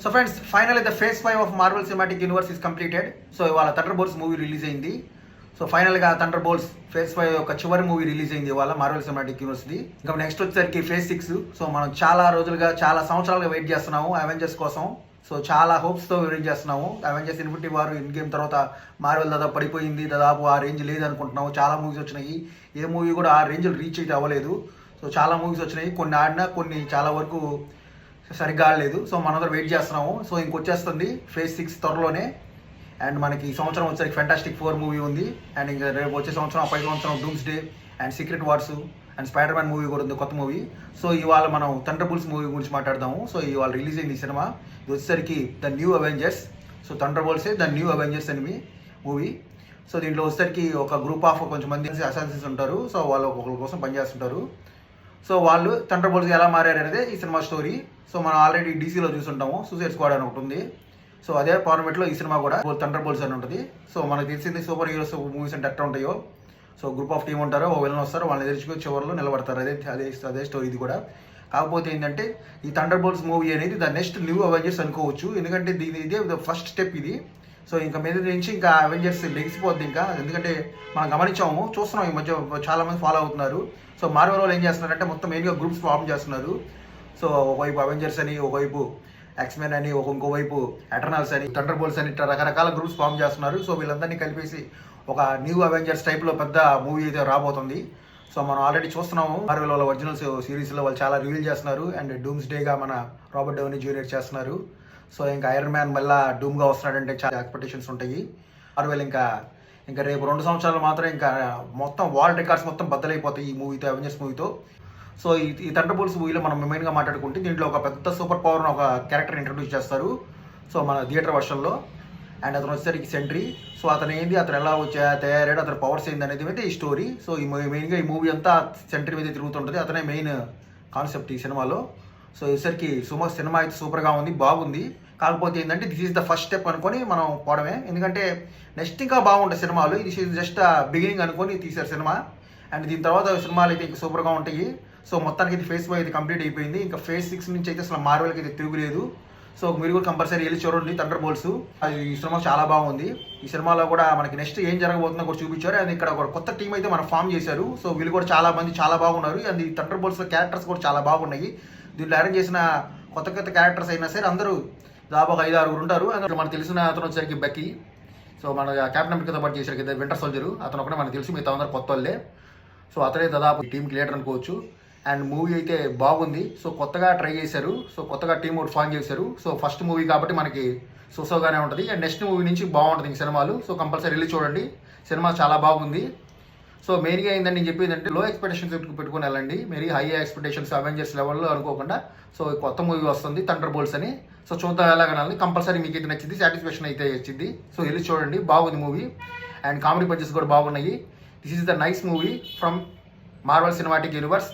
So friends final అయితే phase 5 of Marvel cinematic universe is completed. So ఇవాళ thunder bolts movie release అయింది. So ఫైనల్గా thunder bolts phase 5 యొక్క చివరి movie release అయింది ఇవాళ మార్వెల్ సినిమాటిక్ యూనివర్స్ది. ఇంకా నెక్స్ట్ వచ్చేసరికి ఫేజ్ 6. సో మనం చాలా రోజులుగా చాలా సంవత్సరాలుగా వెయిట్ చేస్తున్నాము అవెంజర్స్ కోసం. సో చాలా హోప్స్తో వెయిట్ చేస్తున్నాము. Avengers infinity war in game తర్వాత మార్వెల్ దాదాపు పడిపోయింది, దాదాపు ఆ రేంజ్ లేదనుకుంటున్నాము. చాలా మూవీస్ వచ్చినాయి, ఏ మూవీ కూడా ఆ రేంజ్ రీచ్ అయితే అవ్వలేదు. సో చాలా మూవీస్ వచ్చినాయి, కొన్ని ఆడినా కొన్ని చాలా వరకు సరిగ్గా ఆడలేదు. సో మనందరం వెయిట్ చేస్తున్నాము. సో ఇంకొచ్చేస్తుంది ఫేజ్ 6 త్వరలోనే. అండ్ మనకి ఈ సంవత్సరం వచ్చేసరికి ఫెంటాస్టిక్ 4 మూవీ ఉంది. అండ్ ఇంకా రేపు వచ్చే సంవత్సరం పై సంవత్సరం dooms day and secret wars and spider man movie కూడా ఉంది, కొత్త మూవీ. సో ఇవాళ మనం థండర్ బోల్ట్స్ మూవీ గురించి మాట్లాడదాము. సో ఇవాళ రిలీజ్ అయింది ఈ సినిమా. ఇది వచ్చేసరికి ద న్యూ అవెంజర్స్. సో థండర్ బోల్ట్సే ద న్యూ అవెంజర్స్ అని మూవీ. సో దీంట్లో వచ్చేసరికి ఒక గ్రూప్ ఆఫ్ కొంచెం మంది అసాసిన్స్ ఉంటారు. సో వాళ్ళు ఒకరి కోసం పనిచేస్తుంటారు. సో వాళ్ళు థండర్ బోల్ట్స్ ఎలా మారారు అనేది ఈ సినిమా స్టోరీ. సో మనం ఆల్రెడీ డీసీలో చూసుంటాము, సూసైడ్ స్క్వాడ్ అని ఒకటి ఉంది. సో అదే ఫార్మేట్లో ఈ సినిమా కూడా థండర్ బోల్ట్స్ అని ఉంటుంది. సో మనకు తెలిసింది సూపర్ హీరోస్ మూవీస్ అంటే ఎట్లా ఉంటాయో. సో గ్రూప్ ఆఫ్ టీమ్ ఉంటారో, ఓ విలన్ వస్తారు, వాళ్ళని ఎదుర్చుకొని చివరిలో నిలబడతారు. అదే స్టోరీ ఇది కూడా. కాకపోతే ఏంటంటే ఈ థండర్ బోల్ట్స్ మూవీ అనేది ద నెక్స్ట్ న్యూ అవెంజర్స్ అనుకోవచ్చు. ఎందుకంటే ఇదే ఫస్ట్ స్టెప్ ఇది. సో ఇంకా మీద నుంచి ఇంకా అవెంజర్స్ లెగిసిపోద్ది ఇంకా. ఎందుకంటే మనం గమనించాము, చూస్తున్నాం ఈ మధ్య చాలా మంది ఫాలో అవుతున్నారు. సో మార్వెల్ వాళ్ళు ఏం చేస్తున్నారంటే మొత్తం మెయిన్గా గ్రూప్స్ ఫామ్ చేస్తున్నారు. సో ఒకవైపు అవెంజర్స్ అని, ఒకవైపు ఎక్స్మెన్ అని, ఇంకోవైపు ఎటర్నల్స్ అని, థండర్ బోల్ట్స్ అని ఇట్లా రకరకాల గ్రూప్స్ ఫామ్ చేస్తున్నారు. సో వీళ్ళందరినీ కలిపేసి ఒక న్యూ అవెంజర్స్ టైప్లో పెద్ద మూవీ అయితే రాబోతుంది. సో మనం ఆల్రెడీ చూస్తున్నాము మార్వెల్ వాళ్ళ ఒరిజినల్ సిరీస్లో వాళ్ళు చాలా రివీల్ చేస్తున్నారు. అండ్ డూమ్స్ డేగా మన రాబర్ట్ డౌనీ జూనియర్ చేస్తున్నారు. సో ఇంకా ఐరన్ మ్యాన్ మళ్ళీ డూమ్గా వస్తున్నాడంటే చాలా ఎక్స్పెక్టేషన్స్ ఉంటాయి. మార్వెల్ ఇంకా రేపు 2 సంవత్సరాలు మాత్రం ఇంకా మొత్తం వరల్డ్ రికార్డ్స్ మొత్తం బద్దలైపోతాయి ఈ మూవీతో, అవెంజర్స్ మూవీతో. సో ఈ థండర్ బోల్ట్స్ మూవీలో మనం మెయిన్గా మాట్లాడుకుంటే దీంట్లో ఒక పెద్ద సూపర్ పవర్ ఒక క్యారెక్టర్ ఇంట్రడ్యూస్ చేస్తారు. సో మన థియేటర్ వర్షన్లో. అండ్ అతను వచ్చేసరికి సెంట్రీ. సో అతను ఎలా తయారయ్యాడు, అతని పవర్స్ ఏంది అనేది అయితే ఈ స్టోరీ. సో ఈ మెయిన్గా ఈ మూవీ అంతా సెంట్రీ మీద తిరుగుతుంటుంది. అతనే మెయిన్ కాన్సెప్ట్ ఈ సినిమాలో. సో ఈసరికి సినిమా అయితే సూపర్గా ఉంది, బాగుంది. కాకపోతే ఏంటంటే this is the first step అనుకొని మనం పోవడమే. ఎందుకంటే నెక్స్ట్ ఇంకా బాగుంటాయి సినిమాలు. దిస్ ఈజ్ జస్ట్ బిగినింగ్ అనుకొని తీశారు సినిమా. అండ్ దీని తర్వాత సినిమాలు అయితే ఇంకా సూపర్గా ఉంటాయి. సో మొత్తానికి ఇది ఫేజ్ 5 అయితే కంప్లీట్ అయిపోయింది. ఇంకా ఫేజ్ 6 నుంచి అయితే అసలు మార్వెల్కి అయితే తిరుగులేదు. సో మీరు కూడా కంపల్సరీ వెళ్ళి చూడండి థండర్ బోల్ట్స్. ఈ సినిమా చాలా బాగుంది. ఈ సినిమాలో కూడా మనకి నెక్స్ట్ ఏం జరగబోతుందో కూడా చూపించారు. అండ్ ఇక్కడ ఒక కొత్త టీం అయితే మనం ఫామ్ చేశారు. సో వీళ్ళు కూడా చాలా మంది చాలా బాగున్నారు. అండ్ ఈ థండర్ బోల్ట్స్లో క్యారెక్టర్స్ కూడా చాలా బాగున్నాయి. దీంట్లో అరేంజ్ చేసిన కొత్త క్యారెక్టర్స్ అయినా సరే అందరూ దాదాపు 5-6 ఉంటారు. అందులో మనకు తెలిసిన అతను వచ్చేసరికి బెక్కీ. సో మన క్యాప్టెన్ అమెరికాతో పాటు చేశారు కదా వింటర్ సోల్జర్, అతను ఒకటే మనకు తెలిసి, మిగతా అందరూ కొత్త వాళ్ళే. సో అతనే దాదాపు టీంకి లీడర్ అనుకోవచ్చు. అండ్ మూవీ అయితే బాగుంది. సో కొత్తగా ట్రై చేశారు. సో కొత్తగా టీం ఒకటి ఫామ్ చేశారు. సో ఫస్ట్ మూవీ కాబట్టి మనకి సోసోగానే ఉంటుంది. అండ్ నెక్స్ట్ మూవీ నుంచి బాగుంటుంది ఈ సినిమాలు. సో కంపల్సరీ వెళ్ళి చూడండి, సినిమా చాలా బాగుంది. సో మెయిన్గా ఏంటంటే నేను చెప్పేది అంటే లో ఎక్స్పెక్టేషన్స్ పెట్టుకుని వెళ్ళండి. మీరు హై ఎక్స్పెక్టేషన్స్ అవెంజర్స్ లెవెల్లో అనుకోకుండా. సో కొత్త మూవీ వస్తుంది థండర్ బోల్ట్స్ అని. సో చూద్దాం ఎలాగనాలి. కంపల్సరీ మీకు అయితే నచ్చింది, సాటిస్ఫాక్షన్ అయితే వచ్చింది. సో వెళ్ళి చూడండి, బాగుంది మూవీ. అండ్ కామెడీ పంచెస్ కూడా బాగున్నాయి. This is the nice movie from Marvel cinematic universe.